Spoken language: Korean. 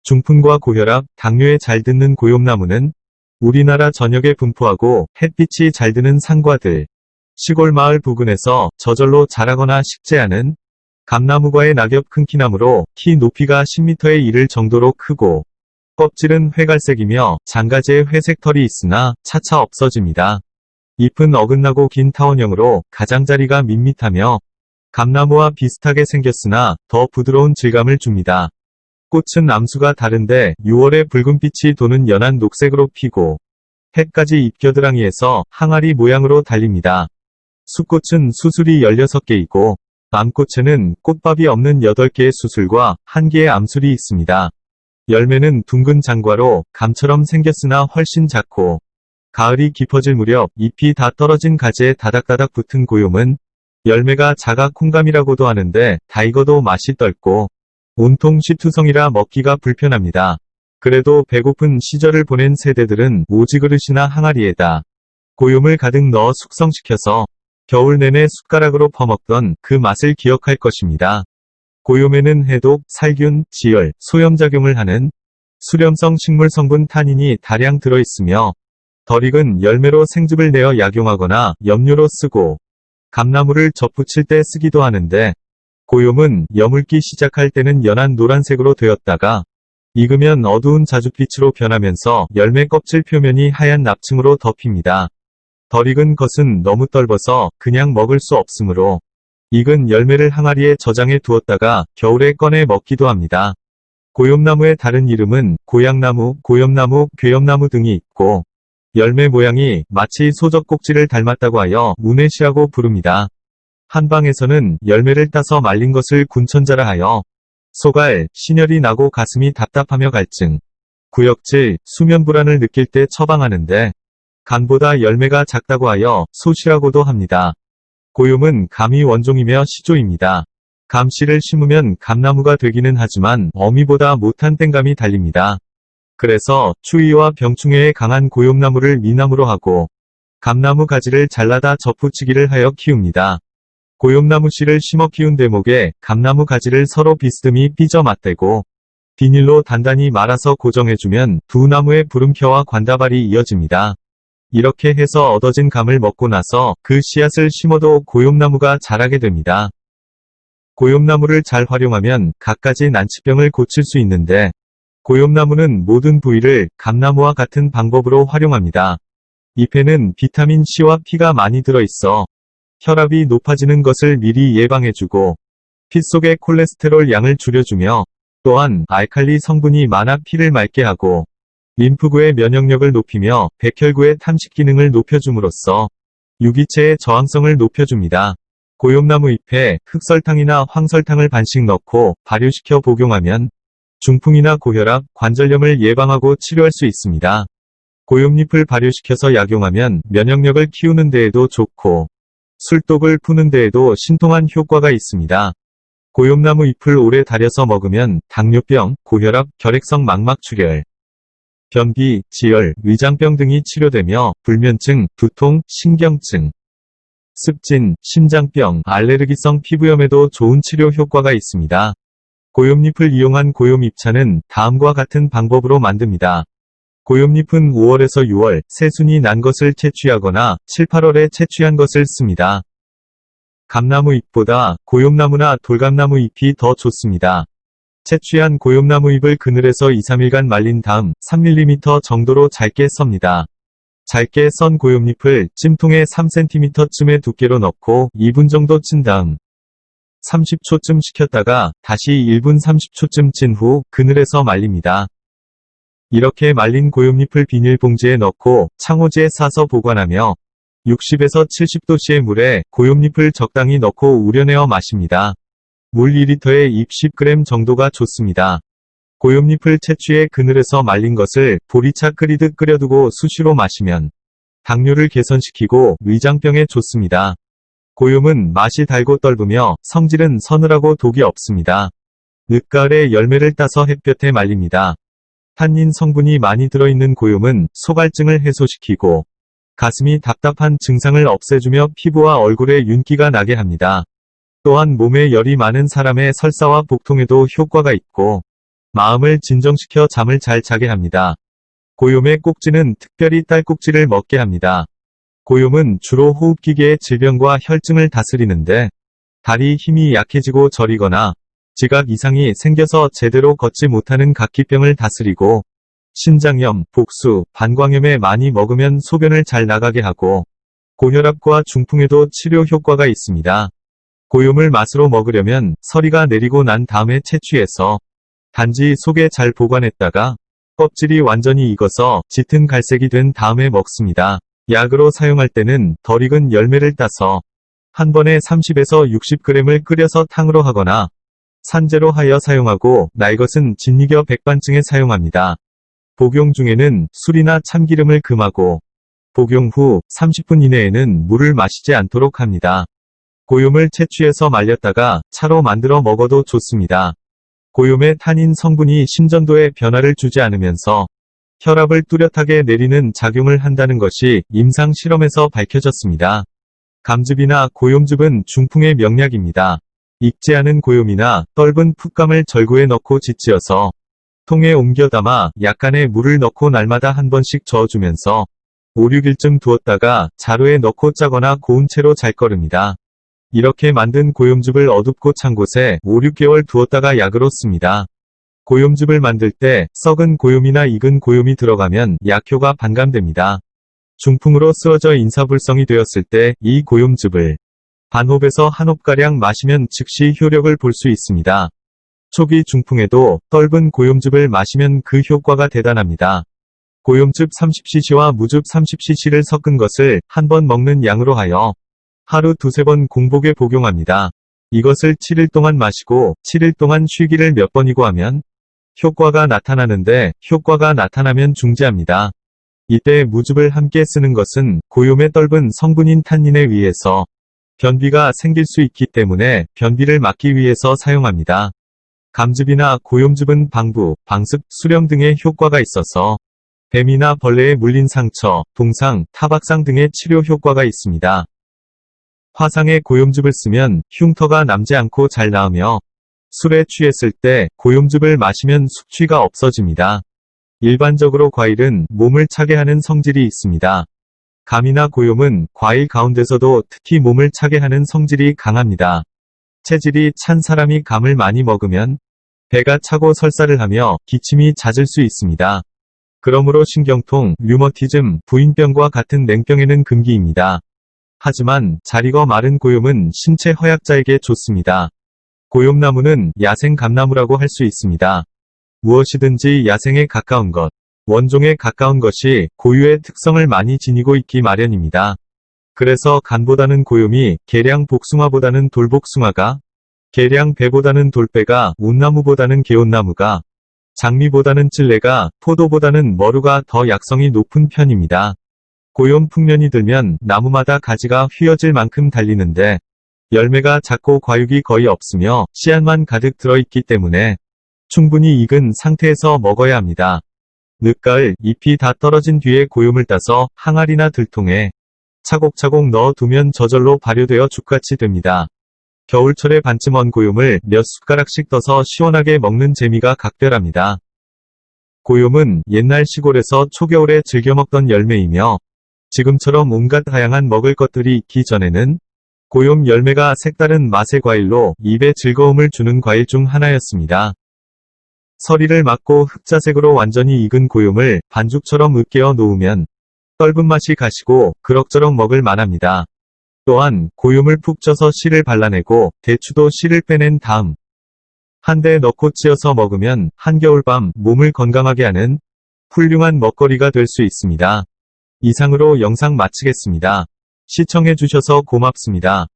중풍과 고혈압, 당뇨에 잘 듣는 고용나무는 우리나라 전역에 분포하고 햇빛이 잘 드는 산과들, 시골 마을 부근에서 저절로 자라거나 식재하는 감나무과의 낙엽 큰 키나무로 키 높이가 10m에 이를 정도로 크고 껍질은 회갈색이며 장가지에 회색 털이 있으나 차차 없어집니다. 잎은 어긋나고 긴 타원형으로 가장자리가 밋밋하며 감나무와 비슷하게 생겼으나 더 부드러운 질감을 줍니다. 꽃은 암수가 다른데 6월에 붉은빛이 도는 연한 녹색으로 피고 해까지 잎겨드랑이에서 항아리 모양으로 달립니다. 수꽃은 수술이 16개이고 암꽃에는 꽃밥이 없는 8개의 수술과 1개의 암술이 있습니다. 열매는 둥근 장과로 감처럼 생겼으나 훨씬 작고 가을이 깊어질 무렵 잎이 다 떨어진 가지에 다닥다닥 붙은 고요문, 열매가 자가 콩감이라고도 하는데 다 익어도 맛이 떫고 온통 시투성이라 먹기가 불편합니다. 그래도 배고픈 시절을 보낸 세대들은 오지그릇이나 항아리에다 고요물 가득 넣어 숙성시켜서 겨울 내내 숟가락으로 퍼먹던 그 맛을 기억할 것입니다. 고요매는 해독, 살균, 지혈, 소염작용을 하는 수렴성 식물 성분 타닌이 다량 들어있으며 덜 익은 열매로 생즙을 내어 약용하거나 염료로 쓰고 감나무를 접붙일 때 쓰기도 하는데 고요문 여물기 시작할 때는 연한 노란색으로 되었다가 익으면 어두운 자줏빛으로 변하면서 열매 껍질 표면이 하얀 납층으로 덮입니다. 덜 익은 것은 너무 떫어서 그냥 먹을 수 없으므로 익은 열매를 항아리에 저장해 두었다가 겨울에 꺼내 먹기도 합니다. 고염나무의 다른 이름은 고양나무, 고염나무, 괴염나무 등이 있고 열매 모양이 마치 소젖꼭지를 닮았다고 하여 우네시라고 부릅니다. 한방에서는 열매를 따서 말린 것을 군천자라 하여 소갈, 신혈이 나고 가슴이 답답하며 갈증, 구역질, 수면불안을 느낄 때 처방하는데 간보다 열매가 작다고 하여 소시라고도 합니다. 고염은 감이 원종이며 시조입니다. 감씨를 심으면 감나무가 되기는 하지만 어미보다 못한 땡감이 달립니다. 그래서 추위와 병충해에 강한 고염나무를 미나무로 하고 감나무 가지를 잘라다 접붙이기를 하여 키웁니다. 고염나무 씨를 심어 키운 대목에 감나무 가지를 서로 비스듬히 삐져 맞대고 비닐로 단단히 말아서 고정해주면 두 나무의 부름켜와 관다발이 이어집니다. 이렇게 해서 얻어진 감을 먹고 나서 그 씨앗을 심어도 고염나무가 자라게 됩니다. 고염나무를 잘 활용하면 갖가지 난치병을 고칠 수 있는데 고염나무는 모든 부위를 감나무와 같은 방법으로 활용합니다. 잎에는 비타민 C와 P가 많이 들어있어 혈압이 높아지는 것을 미리 예방해주고 피 속의 콜레스테롤 양을 줄여주며 또한 알칼리 성분이 많아 피를 맑게 하고 림프구의 면역력을 높이며 백혈구의 탐식 기능을 높여줌으로써 유기체의 저항성을 높여줍니다. 고염나무 잎에 흑설탕이나 황설탕을 반씩 넣고 발효시켜 복용하면 중풍이나 고혈압, 관절염을 예방하고 치료할 수 있습니다. 고염잎을 발효시켜서 약용하면 면역력을 키우는 데에도 좋고 술독을 푸는 데에도 신통한 효과가 있습니다. 고염나무 잎을 오래 달여서 먹으면 당뇨병, 고혈압, 결핵성 망막출혈, 변비, 지혈, 위장병 등이 치료되며 불면증, 두통, 신경증, 습진, 심장병, 알레르기성 피부염에도 좋은 치료 효과가 있습니다. 고염잎을 이용한 고염잎차는 다음과 같은 방법으로 만듭니다. 고염잎은 5월에서 6월 새순이 난 것을 채취하거나 7, 8월에 채취한 것을 씁니다. 감나무 잎보다 고염나무나 돌감나무 잎이 더 좋습니다. 채취한 고염나무 잎을 그늘에서 2, 3일간 말린 다음 3mm 정도로 잘게 썹니다. 잘게 썬 고염잎을 찜통에 3cm쯤의 두께로 넣고 2분 정도 찐 다음 30초쯤 식혔다가 다시 1분 30초쯤 찐 후 그늘에서 말립니다. 이렇게 말린 고염잎을 비닐봉지에 넣고 창호지에 싸서 보관하며 60에서 70도씨의 물에 고염잎을 적당히 넣고 우려내어 마십니다. 물 2리터에 잎 10g 정도가 좋습니다. 고염잎을 채취해 그늘에서 말린 것을 보리차 끓이듯 끓여두고 수시로 마시면 당뇨를 개선시키고 위장병에 좋습니다. 고염은 맛이 달고 떫으며 성질은 서늘하고 독이 없습니다. 늦가을에 열매를 따서 햇볕에 말립니다. 탄닌 성분이 많이 들어있는 고염은 소갈증을 해소시키고 가슴이 답답한 증상을 없애주며 피부와 얼굴에 윤기가 나게 합니다. 또한 몸에 열이 많은 사람의 설사와 복통에도 효과가 있고 마음을 진정시켜 잠을 잘 자게 합니다. 고염의 꼭지는 특별히 딸꾹질을 먹게 합니다. 고염은 주로 호흡기계의 질병과 혈증을 다스리는데 다리 힘이 약해지고 저리거나 지각 이상이 생겨서 제대로 걷지 못하는 각기병을 다스리고 신장염, 복수, 방광염에 많이 먹으면 소변을 잘 나가게 하고 고혈압과 중풍에도 치료 효과가 있습니다. 고염을 맛으로 먹으려면 서리가 내리고 난 다음에 채취해서 단지 속에 잘 보관했다가 껍질이 완전히 익어서 짙은 갈색이 된 다음에 먹습니다. 약으로 사용할 때는 덜 익은 열매를 따서 한 번에 30에서 60g을 끓여서 탕으로 하거나 산재로 하여 사용하고 날 것은 진이겨 백반증에 사용합니다. 복용 중에는 술이나 참기름을 금하고 복용 후 30분 이내에는 물을 마시지 않도록 합니다. 고염을 채취해서 말렸다가 차로 만들어 먹어도 좋습니다. 고염의 탄닌 성분이 심전도에 변화를 주지 않으면서 혈압을 뚜렷하게 내리는 작용을 한다는 것이 임상 실험에서 밝혀졌습니다. 감즙이나 고염즙은 중풍의 명약입니다. 익지 않은 고염이나 떫은 풋감을 절구에 넣고 짓지어서 통에 옮겨 담아 약간의 물을 넣고 날마다 한 번씩 저어주면서 5, 6일쯤 두었다가 자루에 넣고 짜거나 고운 채로 잘 거릅니다. 이렇게 만든 고염즙을 어둡고 찬 곳에 5, 6개월 두었다가 약으로 씁니다. 고염즙을 만들 때 썩은 고염이나 익은 고염이 들어가면 약효가 반감됩니다. 중풍으로 쓰러져 인사불성이 되었을 때 이 고염즙을 반홉에서 한 홉가량 마시면 즉시 효력을 볼 수 있습니다. 초기 중풍에도 떫은 고염즙을 마시면 그 효과가 대단합니다. 고염즙 30cc와 무즙 30cc를 섞은 것을 한 번 먹는 양으로 하여 하루 두세 번 공복에 복용합니다. 이것을 7일 동안 마시고 7일 동안 쉬기를 몇 번이고 하면 효과가 나타나는데 효과가 나타나면 중지합니다. 이때 무즙을 함께 쓰는 것은 고염의 떫은 성분인 탄닌에 의해서 변비가 생길 수 있기 때문에 변비를 막기 위해서 사용합니다. 감즙이나 고염즙은 방부, 방습, 수렴 등의 효과가 있어서 뱀이나 벌레에 물린 상처, 동상, 타박상 등의 치료 효과가 있습니다. 화상에 고염즙을 쓰면 흉터가 남지 않고 잘 나으며 술에 취했을 때 고염즙을 마시면 숙취가 없어집니다. 일반적으로 과일은 몸을 차게 하는 성질이 있습니다. 감이나 고염은 과일 가운데서도 특히 몸을 차게 하는 성질이 강합니다. 체질이 찬 사람이 감을 많이 먹으면 배가 차고 설사를 하며 기침이 잦을 수 있습니다. 그러므로 신경통, 류머티즘, 부인병과 같은 냉병에는 금기입니다. 하지만 잘 익어 마른 고염은 신체 허약자에게 좋습니다. 고염나무는 야생 감나무라고 할 수 있습니다. 무엇이든지 야생에 가까운 것, 원종에 가까운 것이 고유의 특성을 많이 지니고 있기 마련입니다. 그래서 간보다는 고염이, 계량 복숭아보다는 돌복숭아가, 계량 배보다는 돌배가, 온나무보다는 개온나무가, 장미보다는 찔레가, 포도보다는 머루가 더 약성이 높은 편입니다. 고염 풍년이 들면 나무마다 가지가 휘어질 만큼 달리는데 열매가 작고 과육이 거의 없으며 씨앗만 가득 들어있기 때문에 충분히 익은 상태에서 먹어야 합니다. 늦가을 잎이 다 떨어진 뒤에 고염을 따서 항아리나 들통에 차곡차곡 넣어두면 저절로 발효되어 죽같이 됩니다. 겨울철에 반쯤 언 고염을 몇 숟가락씩 떠서 시원하게 먹는 재미가 각별합니다. 고염은 옛날 시골에서 초겨울에 즐겨 먹던 열매이며 지금처럼 온갖 다양한 먹을 것들이 있기 전에는 고염 열매가 색다른 맛의 과일로 입에 즐거움을 주는 과일 중 하나였습니다. 서리를 막고 흑자색으로 완전히 익은 고염을 반죽처럼 으깨어 놓으면 떫은 맛이 가시고 그럭저럭 먹을 만합니다. 또한 고염을 푹 쪄서 씨를 발라내고 대추도 씨를 빼낸 다음 한 대에 넣고 찧어서 먹으면 한겨울밤 몸을 건강하게 하는 훌륭한 먹거리가 될 수 있습니다. 이상으로 영상 마치겠습니다. 시청해주셔서 고맙습니다.